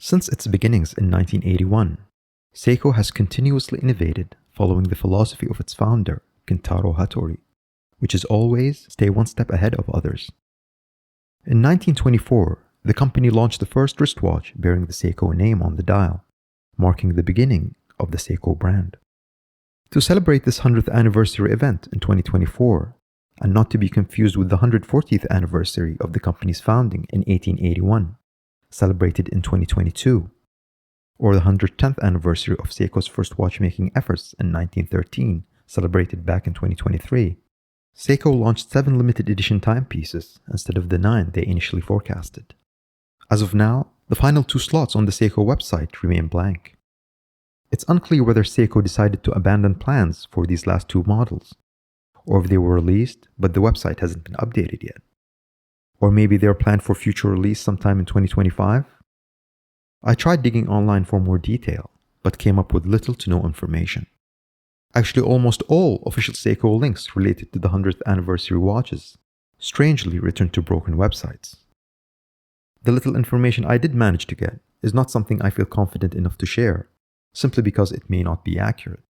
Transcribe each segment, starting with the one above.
Since its beginnings in 1981, Seiko has continuously innovated following the philosophy of its founder, Kentaro Hattori, which is always stay one step ahead of others. In 1924, the company launched the first wristwatch bearing the Seiko name on the dial, marking the beginning of the Seiko brand. To celebrate this 100th anniversary event in 2024, and not to be confused with the 140th anniversary of the company's founding in 1881, celebrated in 2022, or the 110th anniversary of Seiko's first watchmaking efforts in 1913, celebrated back in 2023, Seiko launched 7 limited edition timepieces instead of the 9 they initially forecasted. As of now, the final 2 slots on the Seiko website remain blank. It's unclear whether Seiko decided to abandon plans for these last 2 models, or if they were released but the website hasn't been updated yet. Or maybe they're planned for future release sometime in 2025? I tried digging online for more detail, but came up with little to no information. Actually, almost all official Seiko links related to the 100th anniversary watches strangely returned to broken websites. The little information I did manage to get is not something I feel confident enough to share, simply because it may not be accurate.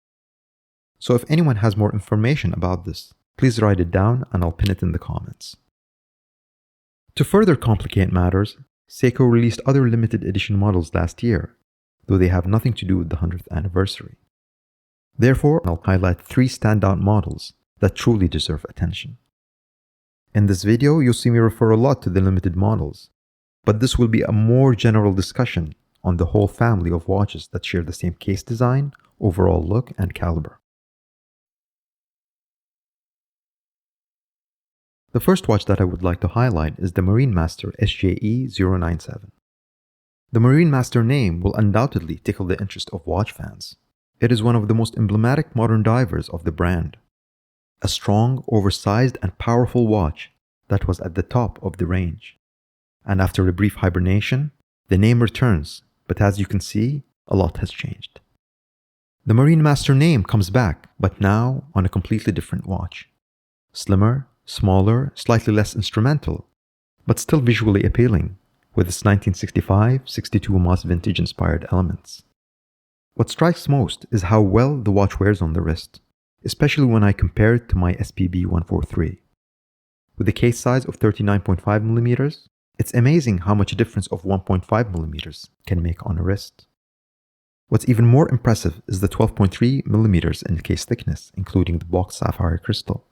So if anyone has more information about this, please write it down and I'll pin it in the comments. To further complicate matters, Seiko released other limited edition models last year, though they have nothing to do with the 100th anniversary. Therefore, I'll highlight 3 standout models that truly deserve attention. In this video, you'll see me refer a lot to the limited models, but this will be a more general discussion on the whole family of watches that share the same case design, overall look, and caliber. The first watch that I would like to highlight is the Marine Master SJE 097. The Marine Master name will undoubtedly tickle the interest of watch fans. It is one of the most emblematic modern divers of the brand. A strong, oversized, and powerful watch that was at the top of the range. And after a brief hibernation, the name returns, but as you can see, a lot has changed. The Marine Master name comes back, but now on a completely different watch. Slimmer, smaller, slightly less instrumental, but still visually appealing, with its 1965-62 Moss vintage-inspired elements. What strikes most is how well the watch wears on the wrist, especially when I compare it to my SPB 143. With a case size of 39.5mm, it's amazing how much a difference of 1.5mm can make on a wrist. What's even more impressive is the 12.3mm in case thickness, including the blocked sapphire crystal.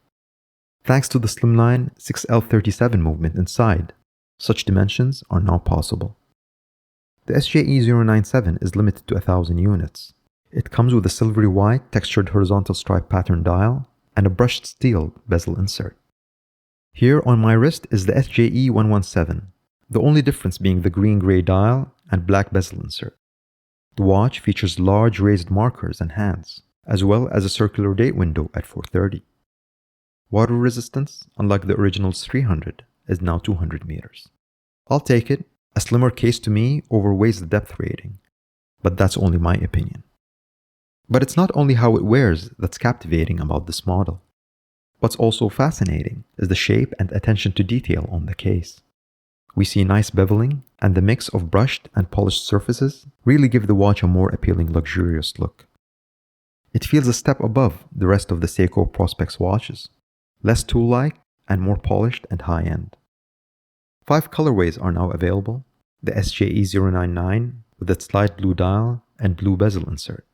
Thanks to the slimline 6L37 movement inside, such dimensions are now possible. The SJE 097 is limited to 1,000 units. It comes with a silvery white textured horizontal stripe pattern dial and a brushed steel bezel insert. Here on my wrist is the SJE 117, the only difference being the green-gray dial and black bezel insert. The watch features large raised markers and hands, as well as a circular date window at 4:30. Water resistance, unlike the original's 300, is now 200 meters. I'll take it, a slimmer case to me overweighs the depth rating, but that's only my opinion. But it's not only how it wears that's captivating about this model. What's also fascinating is the shape and attention to detail on the case. We see nice beveling, and the mix of brushed and polished surfaces really give the watch a more appealing luxurious look. It feels a step above the rest of the Seiko Prospex watches, less tool-like and more polished and high-end. 5 colorways are now available: the SJE 099 with its light blue dial and blue bezel insert,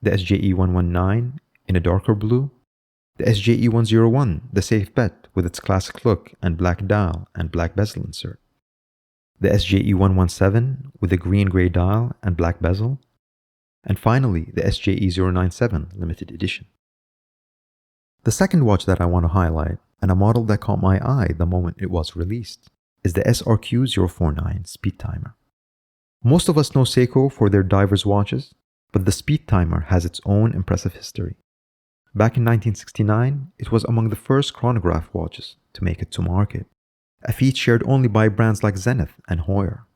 the SJE 119 in a darker blue, the SJE 101, the safe bet with its classic look and black dial and black bezel insert, the SJE 117 with a green-gray dial and black bezel, and finally the SJE 097 limited edition. The second watch that I want to highlight, and a model that caught my eye the moment it was released, is the SRQ 049 Speed Timer. Most of us know Seiko for their divers watches, but the Speed Timer has its own impressive history. Back in 1969, it was among the first chronograph watches to make it to market, a feat shared only by brands like Zenith and Heuer.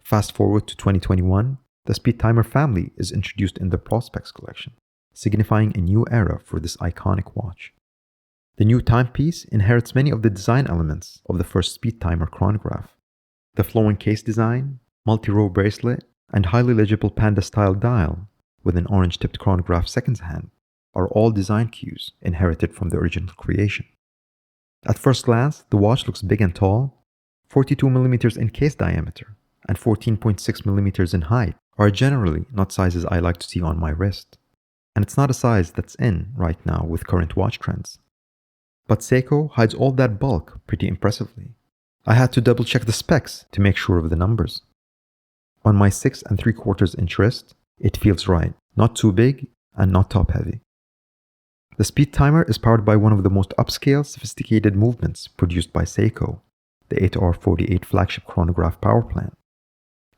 Fast forward to 2021, the Speed Timer family is introduced in the Prospex collection, signifying a new era for this iconic watch. The new timepiece inherits many of the design elements of the first Speed Timer chronograph. The flowing case design, multi-row bracelet, and highly legible panda-style dial with an orange-tipped chronograph seconds hand are all design cues inherited from the original creation. At first glance, the watch looks big and tall. 42mm in case diameter and 14.6mm in height are generally not sizes I like to see on my wrist. And it's not a size that's in right now with current watch trends. But Seiko hides all that bulk pretty impressively. I had to double check the specs to make sure of the numbers. On my 6 3/4 inch wrist, it feels right, not too big and not top heavy. The speed timer is powered by one of the most upscale, sophisticated movements produced by Seiko, the 8R48 flagship chronograph power plant.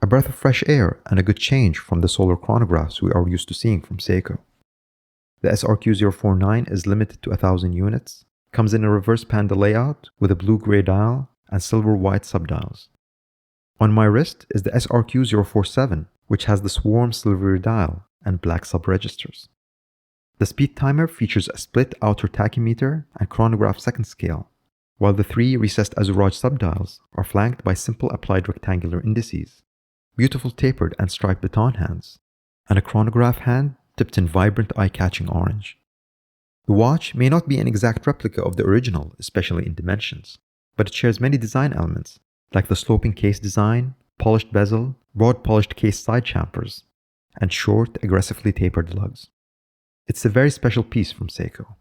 A breath of fresh air and a good change from the solar chronographs we are used to seeing from Seiko. The SRQ049 is limited to 1,000 units, comes in a reverse panda layout with a blue-gray dial and silver-white subdials. On my wrist is the SRQ047, which has this warm silvery dial and black sub-registers. The speed timer features a split outer tachymeter and chronograph second scale, while the 3 recessed azuraj subdials are flanked by simple applied rectangular indices, beautiful tapered and striped baton hands, and a chronograph hand tipped in vibrant eye-catching orange. The watch may not be an exact replica of the original, especially in dimensions, but it shares many design elements, like the sloping case design, polished bezel, broad polished case side chamfers, and short, aggressively tapered lugs. It's a very special piece from Seiko.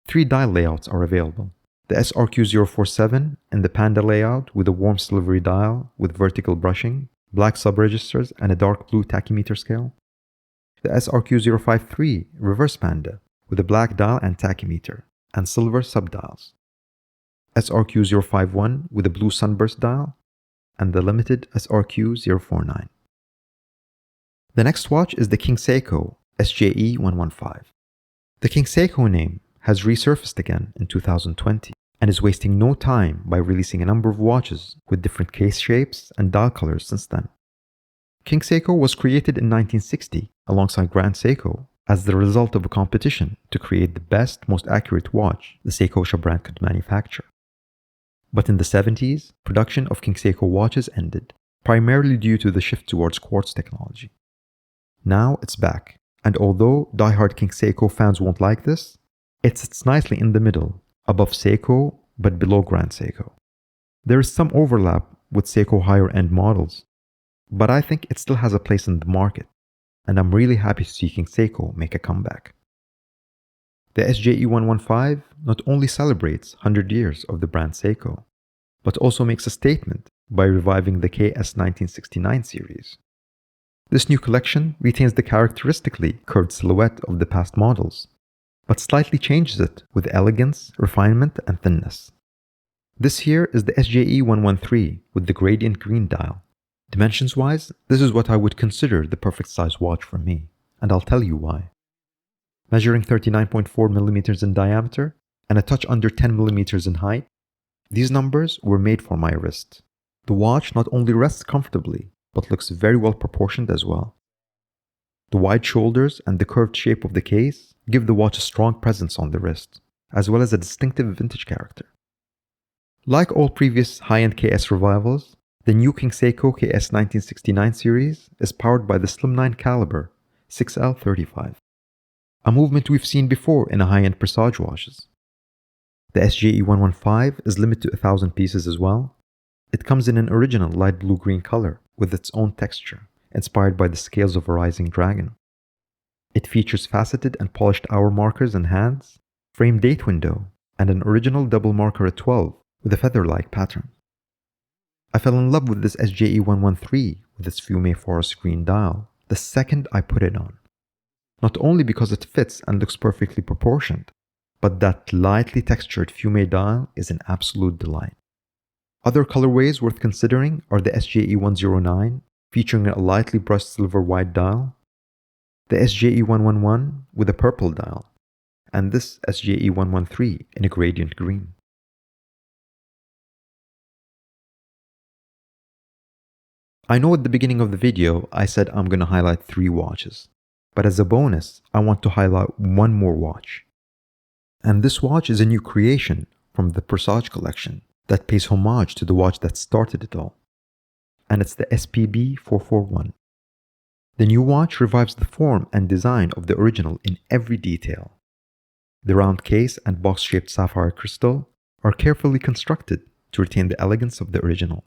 3 dial layouts are available. The SRQ047 in the panda layout with a warm silvery dial with vertical brushing, black sub-registers, and a dark blue tachymeter scale. The SRQ053 reverse panda with a black dial and tachymeter, and silver subdials. SRQ051 with a blue sunburst dial, and the limited SRQ049. The next watch is the King Seiko SJE 115. The King Seiko name has resurfaced again in 2020 and is wasting no time by releasing a number of watches with different case shapes and dial colors since then. King Seiko was created in 1960 alongside Grand Seiko as the result of a competition to create the best, most accurate watch the Seiko brand could manufacture. But in the 70s, production of King Seiko watches ended, primarily due to the shift towards quartz technology. Now it's back, and although die-hard King Seiko fans won't like this, it sits nicely in the middle, above Seiko but below Grand Seiko. There is some overlap with Seiko higher-end models, but I think it still has a place in the market, and I'm really happy to see King Seiko make a comeback. The SJE 115 not only celebrates 100 years of the brand Seiko, but also makes a statement by reviving the KS 1969 series. This new collection retains the characteristically curved silhouette of the past models, but slightly changes it with elegance, refinement, and thinness. This here is the SJE 113 with the gradient green dial. Dimensions-wise, this is what I would consider the perfect size watch for me, and I'll tell you why. Measuring 39.4mm in diameter and a touch under 10mm in height, these numbers were made for my wrist. The watch not only rests comfortably, but looks very well proportioned as well. The wide shoulders and the curved shape of the case give the watch a strong presence on the wrist, as well as a distinctive vintage character. Like all previous high-end KS revivals, the new King Seiko KS 1969 series is powered by the Slim9 caliber 6L35, a movement we've seen before in high-end Presage watches. The SJE 115 is limited to 1,000 pieces as well. It comes in an original light blue-green color with its own texture, inspired by the scales of a rising dragon. It features faceted and polished hour markers and hands, framed date window, and an original double marker at 12 with a feather-like pattern. I fell in love with this SJE 113 with its Fume forest green dial the second I put it on. Not only because it fits and looks perfectly proportioned, but that lightly textured Fume dial is an absolute delight. Other colorways worth considering are the SJE 109, featuring a lightly brushed silver-white dial, the SJE 111 with a purple dial, and this SJE 113 in a gradient green. I know at the beginning of the video I said I'm going to highlight 3 watches, but as a bonus, I want to highlight one more watch. And this watch is a new creation from the Presage collection that pays homage to the watch that started it all. and it's the SPB 441. The new watch revives the form and design of the original in every detail. The round case and box-shaped sapphire crystal are carefully constructed to retain the elegance of the original.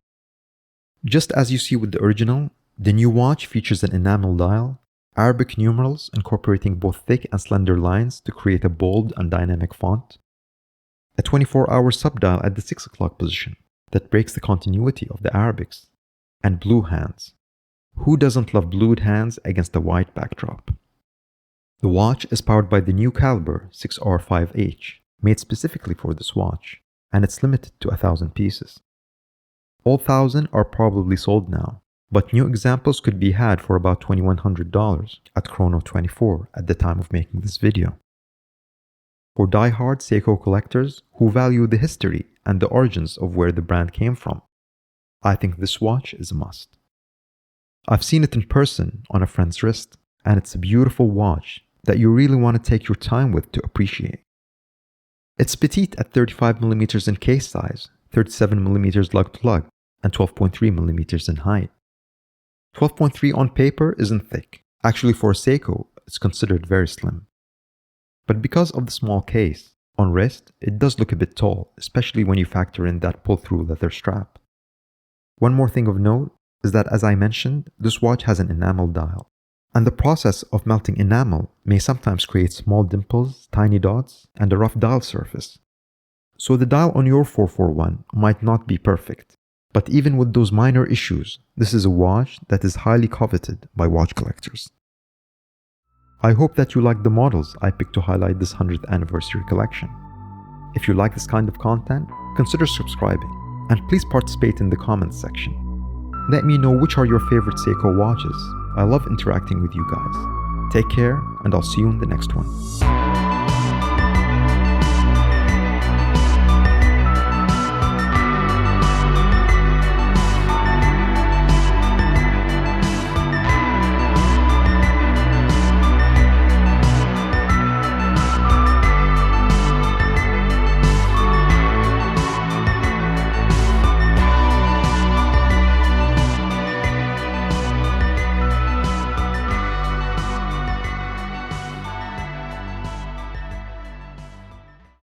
Just as you see with the original, the new watch features an enamel dial, Arabic numerals incorporating both thick and slender lines to create a bold and dynamic font, a 24-hour subdial at the 6 o'clock position that breaks the continuity of the Arabics, and blue hands. Who doesn't love blued hands against a white backdrop? The watch is powered by the new caliber 6R5H, made specifically for this watch, and it's limited to 1,000 pieces. All 1,000 are probably sold now, but new examples could be had for about $2,100 at Chrono24 at the time of making this video. For die-hard Seiko collectors who value the history and the origins of where the brand came from, I think this watch is a must. I've seen it in person on a friend's wrist, and it's a beautiful watch that you really want to take your time with to appreciate. It's petite at 35mm in case size, 37mm lug to lug, and 12.3mm in height. 12.3 on paper isn't thick. Actually, for a Seiko, it's considered very slim. But because of the small case, on wrist, it does look a bit tall, especially when you factor in that pull-through leather strap. One more thing of note is that, as I mentioned, this watch has an enamel dial, and the process of melting enamel may sometimes create small dimples, tiny dots, and a rough dial surface. So the dial on your 441 might not be perfect, but even with those minor issues, this is a watch that is highly coveted by watch collectors. I hope that you like the models I picked to highlight this 100th anniversary collection. If you like this kind of content, consider subscribing, and please participate in the comments section. Let me know which are your favorite Seiko watches. I love interacting with you guys. Take care, and I'll see you in the next one.